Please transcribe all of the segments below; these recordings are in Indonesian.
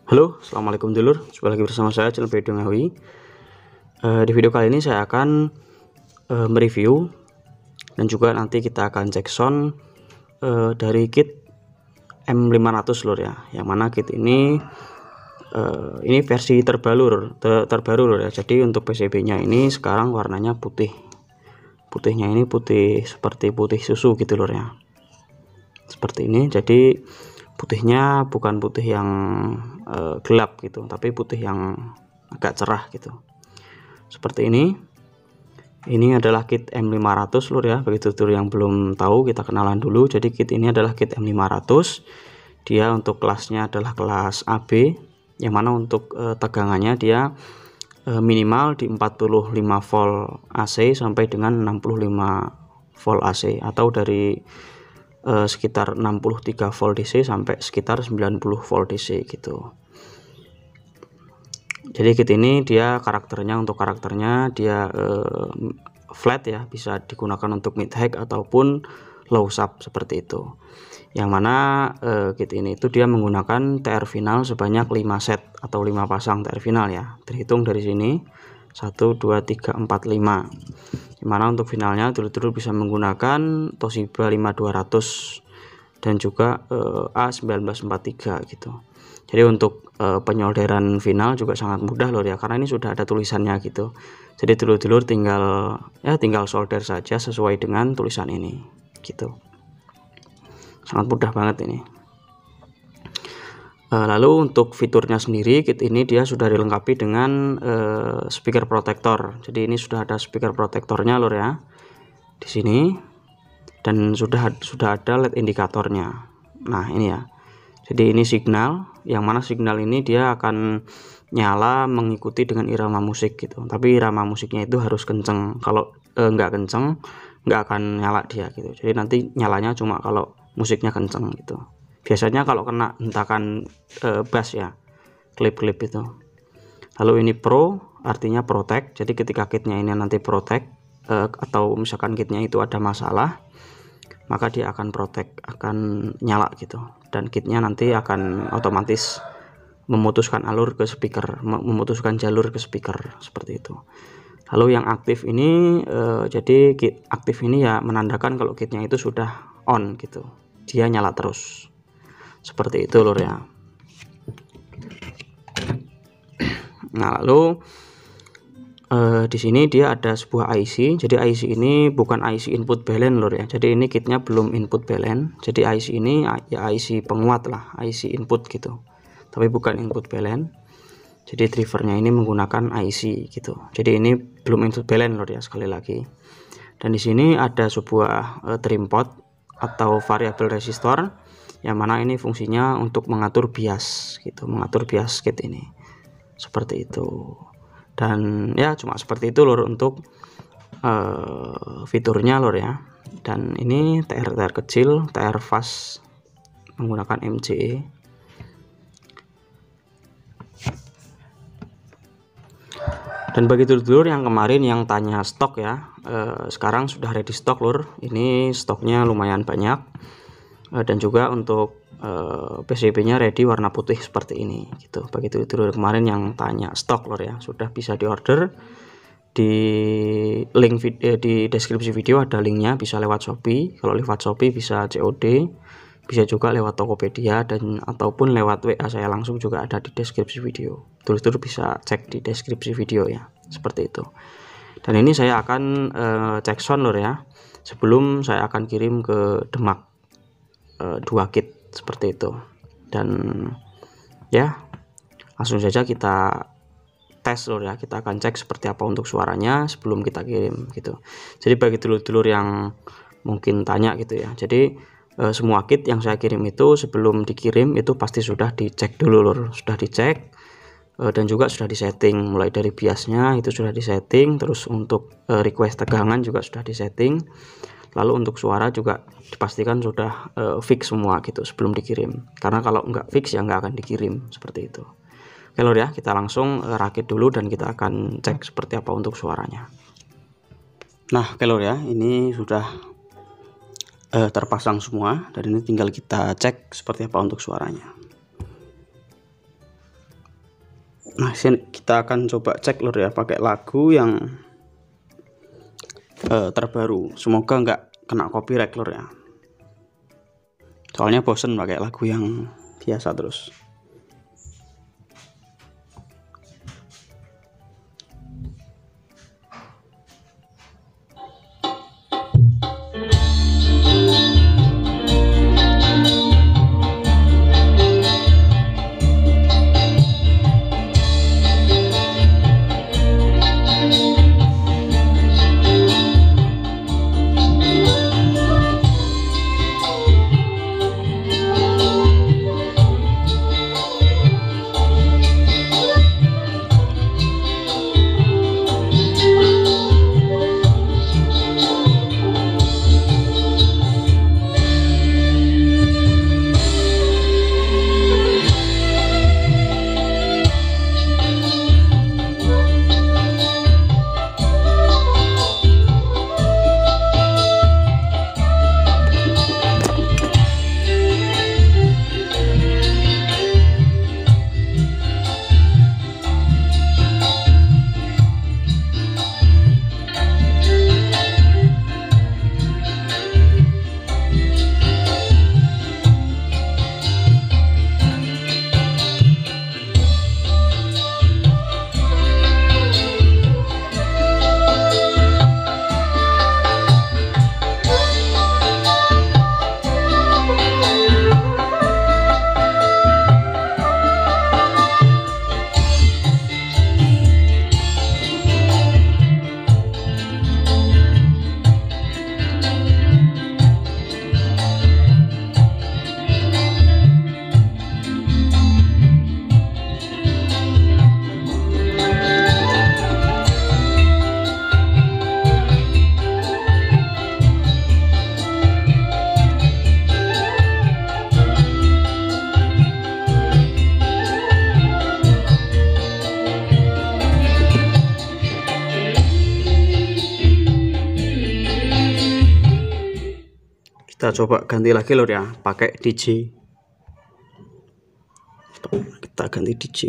Halo, assalamualaikum dulur. Jumpa lagi bersama saya channel Bedo Ngawi. Di video kali ini saya akan mereview dan juga nanti kita akan cek sound dari kit M500 lur ya. Yang mana kit ini versi terbaru lur ya. Jadi untuk PCB-nya ini sekarang warnanya putih. Putihnya ini putih seperti putih susu gitu lur ya. Seperti ini. Jadi putihnya bukan putih yang gelap gitu, tapi putih yang agak cerah gitu. Seperti ini. Ini adalah kit M500 lur ya. Bagi tutur yang belum tahu, kita kenalan dulu. Jadi kit ini adalah kit M500. Dia untuk kelasnya adalah kelas AB, yang mana untuk tegangannya dia minimal di 45 volt AC sampai dengan 65 volt AC, atau dari sekitar 63 volt DC sampai sekitar 90 volt DC gitu. Jadi kit ini dia untuk karakternya dia flat ya, bisa digunakan untuk mid high ataupun low sub seperti itu. Yang mana kit ini itu dia menggunakan TR final sebanyak 5 set atau 5 pasang TR final ya. Terhitung dari sini 1 2 3 4 5. Dimana untuk finalnya dulu bisa menggunakan Toshiba 5200 dan juga A1943 gitu. Jadi untuk penyolderan final juga sangat mudah loh ya, karena ini sudah ada tulisannya gitu. Jadi dulur-dulur tinggal solder saja sesuai dengan tulisan ini gitu. Sangat mudah banget ini. Lalu untuk fiturnya sendiri, kit ini dia sudah dilengkapi dengan speaker protector. Jadi ini sudah ada speaker protectornya lur ya di sini, dan sudah ada LED indikatornya. Nah ini ya. Jadi ini signal, yang mana signal ini dia akan nyala mengikuti dengan irama musik gitu. Tapi irama musiknya itu harus kenceng. Kalau nggak kenceng, nggak akan nyala dia gitu. Jadi nanti nyalanya cuma kalau musiknya kenceng gitu. Biasanya kalau kena hentakan bass ya, klip-klip itu. Lalu ini pro, artinya protect. Jadi ketika kitnya ini nanti protect, atau misalkan kitnya itu ada masalah, maka dia akan protect, akan nyala gitu. Dan kitnya nanti akan otomatis memutuskan alur ke speaker, memutuskan jalur ke speaker seperti itu. Lalu yang aktif ini jadi kit aktif ini ya menandakan kalau kitnya itu sudah on gitu, dia nyala terus seperti itu lur ya. Nah lalu di sini dia ada sebuah IC. Jadi IC ini bukan IC input balance lur ya. Jadi ini kitnya belum input balance. Jadi IC ini ya IC penguat lah, IC input gitu. Tapi bukan input balance. Jadi drivernya ini menggunakan IC gitu. Jadi ini belum input balance lur ya, sekali lagi. Dan di sini ada sebuah trim pot atau variable resistor, yang mana ini fungsinya untuk mengatur bias gitu, mengatur bias kit ini. Seperti itu. Dan ya cuma seperti itu lur untuk fiturnya lur ya. Dan ini TR kecil, TR fast menggunakan MCE. Dan bagi dulur yang kemarin yang tanya stok ya, sekarang sudah ready stok lur. Ini stoknya lumayan banyak, dan juga untuk PCB-nya ready warna putih seperti ini gitu. Bagi dulur kemarin yang tanya stok lur ya, sudah bisa diorder. Di link di deskripsi video ada linknya, bisa lewat Shopee. Kalau lewat Shopee bisa COD, bisa juga lewat Tokopedia, dan ataupun lewat WA saya langsung juga ada di deskripsi video. Dulur bisa cek di deskripsi video ya, seperti itu. Dan ini saya akan cek sound lur ya, sebelum saya akan kirim ke Demak 2 kit seperti itu. Dan ya langsung saja kita tes lur ya, kita akan cek seperti apa untuk suaranya sebelum kita kirim gitu. Jadi bagi dulur-dulur yang mungkin tanya gitu ya, jadi semua kit yang saya kirim itu sebelum dikirim itu pasti sudah dicek dulu lur, sudah dicek dan juga sudah disetting, mulai dari biasnya itu sudah disetting, terus untuk request tegangan juga sudah disetting. Lalu untuk suara juga dipastikan sudah fix semua gitu sebelum dikirim, karena kalau nggak fix ya nggak akan dikirim seperti itu. Oke lur ya, kita langsung rakit dulu dan kita akan cek seperti apa untuk suaranya. Nah oke lur ya, ini sudah terpasang semua, dan ini tinggal kita cek seperti apa untuk suaranya. Nah, sini kita akan coba cek lur ya, pakai lagu yang terbaru. Semoga nggak kena copyright lur ya. Soalnya bosen pakai lagu yang biasa terus. Kita coba ganti lagi lur ya, pakai DJ. Kita ganti DJ.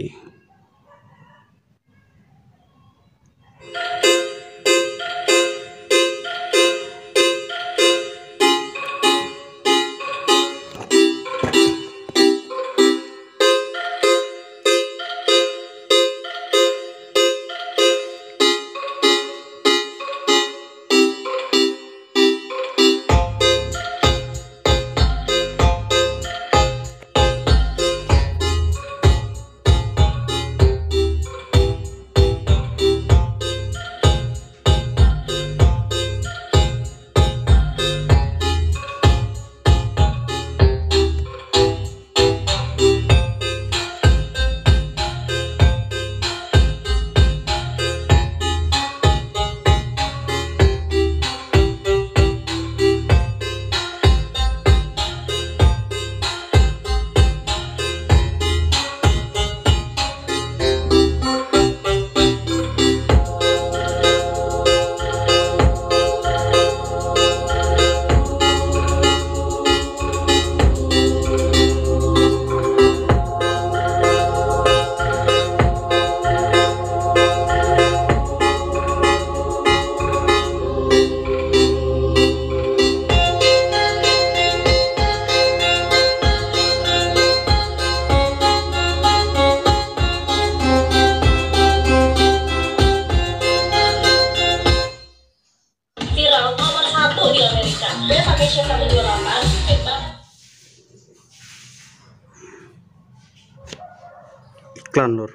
Iklan lur.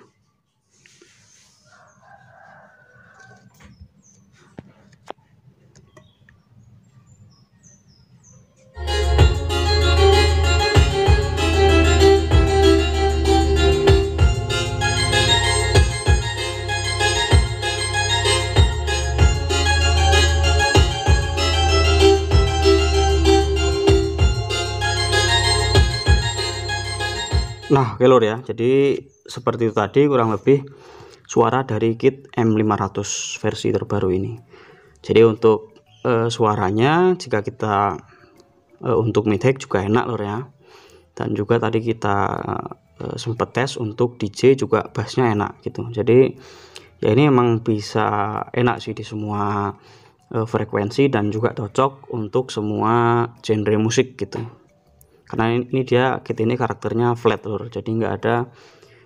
Nah, oke lur ya. Jadi seperti itu tadi kurang lebih suara dari kit M500 versi terbaru ini. Jadi untuk suaranya jika kita untuk mid-high juga enak lur ya. Dan juga tadi kita sempet tes untuk DJ juga bassnya enak gitu. Jadi ya ini emang bisa enak sih di semua frekuensi dan juga cocok untuk semua genre musik gitu. Karena ini dia kit ini karakternya flat lur, jadi nggak ada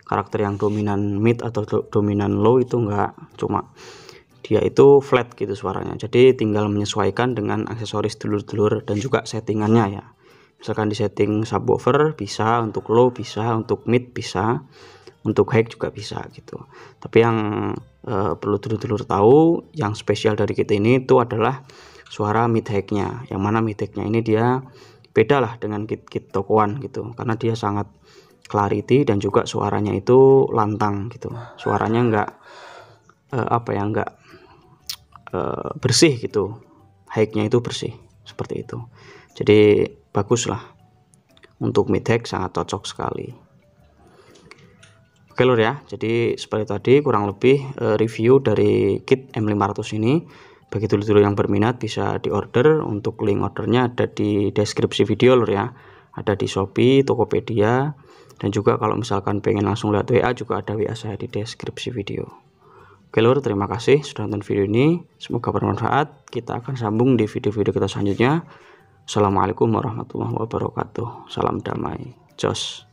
karakter yang dominan mid atau dominan low, itu nggak, cuma dia itu flat gitu suaranya. Jadi tinggal menyesuaikan dengan aksesoris dulur-dulur dan juga settingannya ya. Misalkan di setting subwoofer bisa, untuk low bisa, untuk mid bisa, untuk high juga bisa gitu. Tapi yang perlu dulur-dulur tahu, yang spesial dari kit ini itu adalah suara mid high-nya. Yang mana mid high-nya ini dia beda lah dengan kit-kit tokoan gitu, karena dia sangat clarity dan juga suaranya itu lantang gitu. Suaranya enggak enggak bersih gitu, high-nya itu bersih seperti itu. Jadi bagus lah, untuk mid high sangat cocok sekali. Oke lur ya, jadi seperti tadi kurang lebih review dari kit M500 ini. Bagi dulur-dulur yang berminat bisa diorder. Untuk link ordernya ada di deskripsi video lur ya, ada di Shopee, Tokopedia, dan juga kalau misalkan pengen langsung lihat WA juga ada WA saya di deskripsi video. Oke lur, terima kasih sudah nonton video ini, semoga bermanfaat. Kita akan sambung di video-video kita selanjutnya. Assalamualaikum warahmatullahi wabarakatuh. Salam damai, jos.